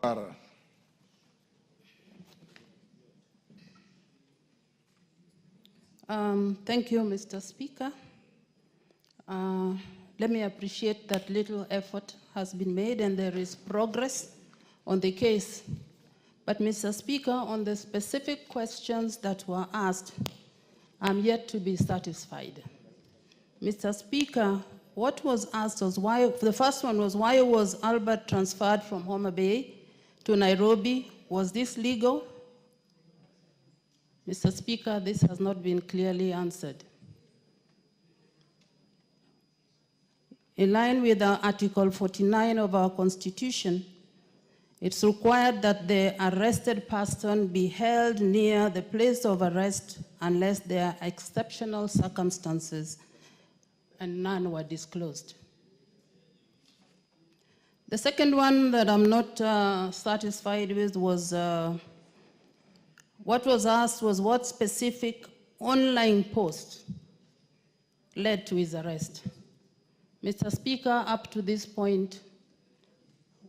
Obara. Thank you, Mr. Speaker. Let me appreciate that little effort has been made and there is progress on the case. But Mr. Speaker, on the specific questions that were asked, I'm yet to be satisfied. Mr. Speaker, what was asked was why, the first one was why was Albert transferred from Homa Bay to Nairobi? Was this legal? Mr. Speaker, this has not been clearly answered. In line with Article 49 of our Constitution, it's required that the arrested person be held near the place of arrest unless there are exceptional circumstances, and none were disclosed. The second one that I'm not satisfied with was what was asked was what specific online post led to his arrest. Mr. Speaker, up to this point,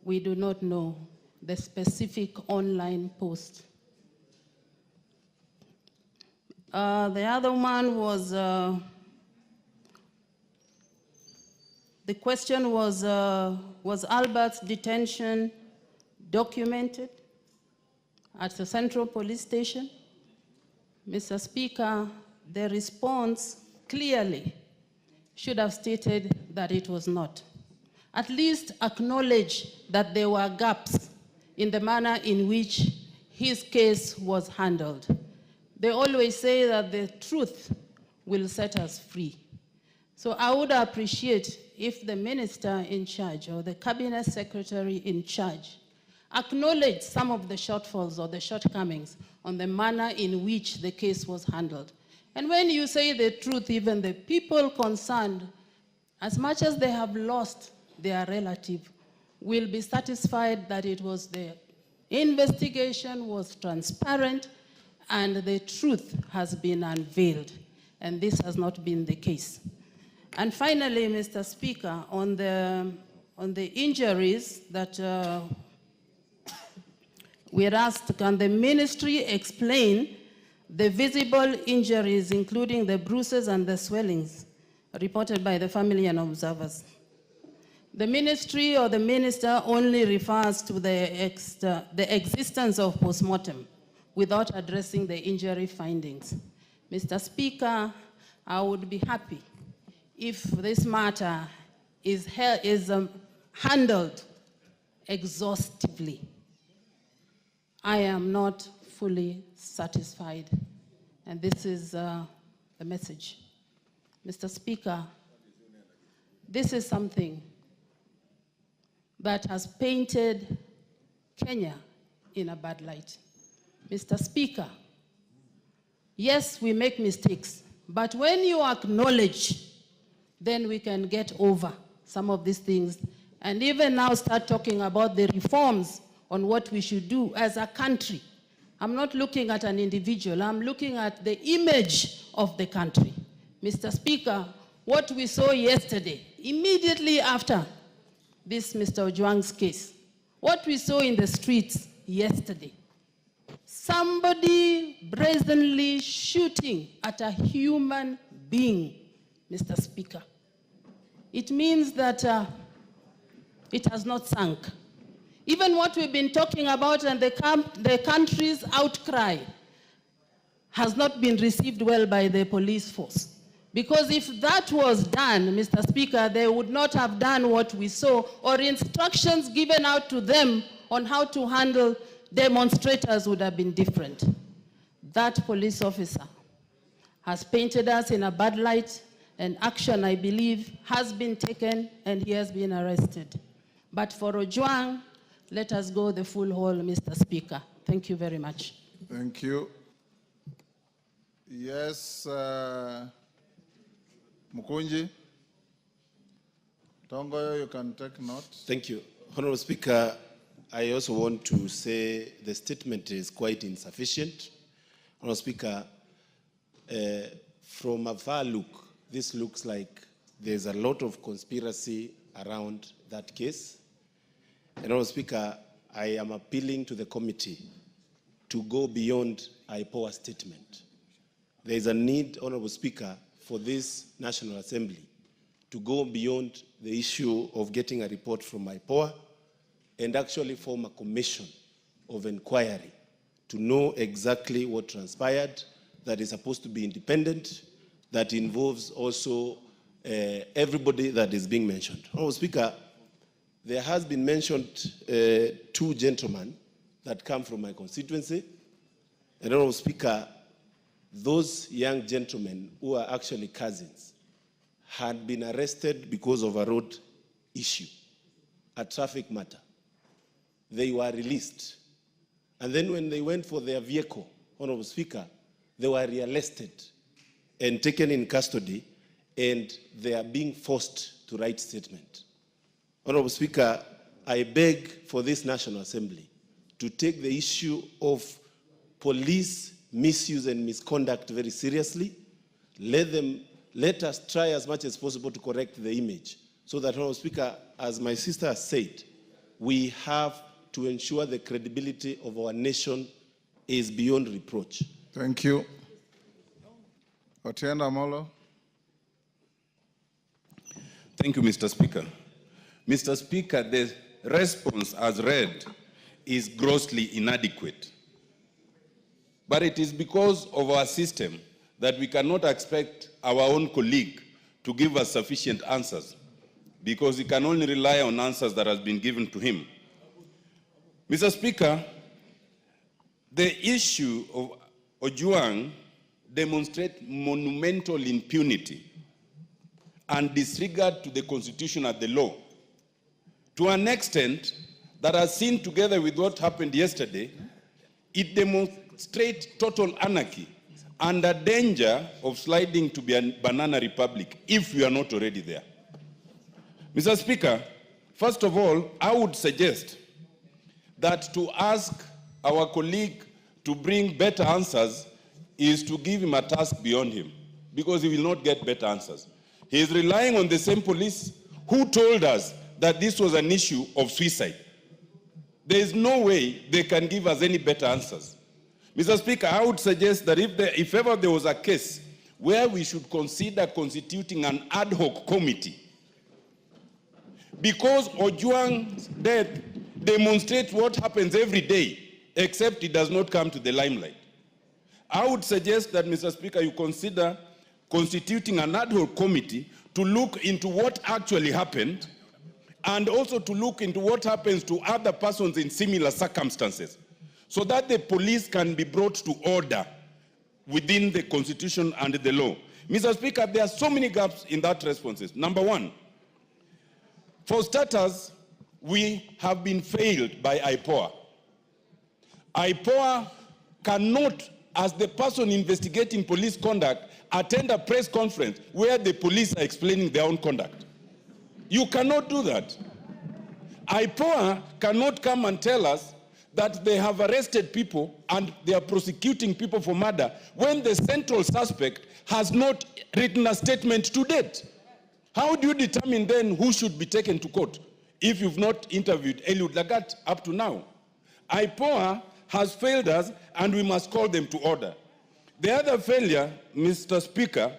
we do not know the specific online post. The other one was, the question was Albert's detention documented at the Central Police Station? Mr. Speaker, the response clearly should have stated that it was not. At least acknowledge that there were gaps in the manner in which his case was handled. They always say that the truth will set us free. So I would appreciate if the minister in charge or the cabinet secretary in charge acknowledge some of the shortfalls or the shortcomings on the manner in which the case was handled. And when you say the truth, even the people concerned, as much as they have lost their relative, will be satisfied that it was the investigation was transparent and the truth has been unveiled. And this has not been the case. And finally, Mr. Speaker, on the injuries that we are asked, can the ministry explain the visible injuries, including the bruises and the swellings, reported by the family and observers? The ministry or the minister only refers to the existence of postmortem without addressing the injury findings. Mr. Speaker, I would be happy if this matter is handled exhaustively. I am not fully satisfied, and this is the message. Mr. Speaker, this is something that has painted Kenya in a bad light. Mr. Speaker, yes, we make mistakes, but when you acknowledge, then we can get over some of these things, and even now start talking about the reforms on what we should do as a country. I'm not looking at an individual, I'm looking at the image of the country. Mr. Speaker, what we saw yesterday, immediately after this Mr. Ojwang's case, what we saw in the streets yesterday, somebody brazenly shooting at a human being, Mr. Speaker. It means that it has not sunk. Even what we've been talking about and the country's outcry has not been received well by the police force. Because if that was done, Mr. Speaker, they would not have done what we saw, or instructions given out to them on how to handle demonstrators would have been different. That police officer has painted us in a bad light, and action, I believe, has been taken and he has been arrested. But for Ojwang, let us go the full haul, Mr. Speaker. Thank you very much. Thank you. Yes, Mukunji. Tongo, you can take note. Thank you. Honorable Speaker, I also want to say the statement is quite insufficient. Honorable Speaker, from a far look, this looks like there's a lot of conspiracy around that case. And Honorable Speaker, I am appealing to the committee to go beyond IPOA statement. There is a need, Honorable Speaker, for this National Assembly to go beyond the issue of getting a report from IPOA and actually form a commission of inquiry to know exactly what transpired, that is supposed to be independent, that involves also everybody that is being mentioned. Honorable Speaker, there has been mentioned two gentlemen that come from my constituency. And Honorable Speaker, those young gentlemen who are actually cousins had been arrested because of a road issue, a traffic matter. They were released. And then when they went for their vehicle, Honorable Speaker, they were rearrested and taken in custody, and they are being forced to write statement. Honorable Speaker, I beg for this National Assembly to take the issue of police misuse and misconduct very seriously. Let us try as much as possible to correct the image so that, Honorable Speaker, as my sister has said, we have to ensure the credibility of our nation is beyond reproach. Thank you. Otienda Molo. Thank you, Mr. Speaker. Mr. Speaker, the response as read is grossly inadequate. But it is because of our system that we cannot expect our own colleague to give us sufficient answers, because he can only rely on answers that have been given to him. Mr. Speaker, the issue of Ojwang demonstrates monumental impunity and disregard to the Constitution and the law, to an extent that, as seen together with what happened yesterday, it demonstrates total anarchy and a danger of sliding to be a banana republic if we are not already there. Mr. Speaker, first of all, I would suggest that to ask our colleague to bring better answers is to give him a task beyond him, because he will not get better answers. He is relying on the same police who told us that this was an issue of suicide. There is no way they can give us any better answers. Mr. Speaker, I would suggest that if ever there was a case where we should consider constituting an ad hoc committee, because Ojwang's death demonstrates what happens every day, except it does not come to the limelight. I would suggest that, Mr. Speaker, you consider constituting an ad hoc committee to look into what actually happened, and also to look into what happens to other persons in similar circumstances, so that the police can be brought to order within the Constitution and the law. Mr. Speaker, there are so many gaps in that responses. Number one, for starters, we have been failed by IPOA. IPOA cannot, as the person investigating police conduct, attend a press conference where the police are explaining their own conduct. You cannot do that. IPOA cannot come and tell us that they have arrested people and they are prosecuting people for murder when the central suspect has not written a statement to date. How do you determine then who should be taken to court if you've not interviewed Eliud Lagat up to now? IPOA has failed us, and we must call them to order. The other failure, Mr. Speaker,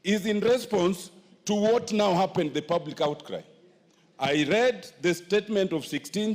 is in response to what now happened, the public outcry. I read the statement of 16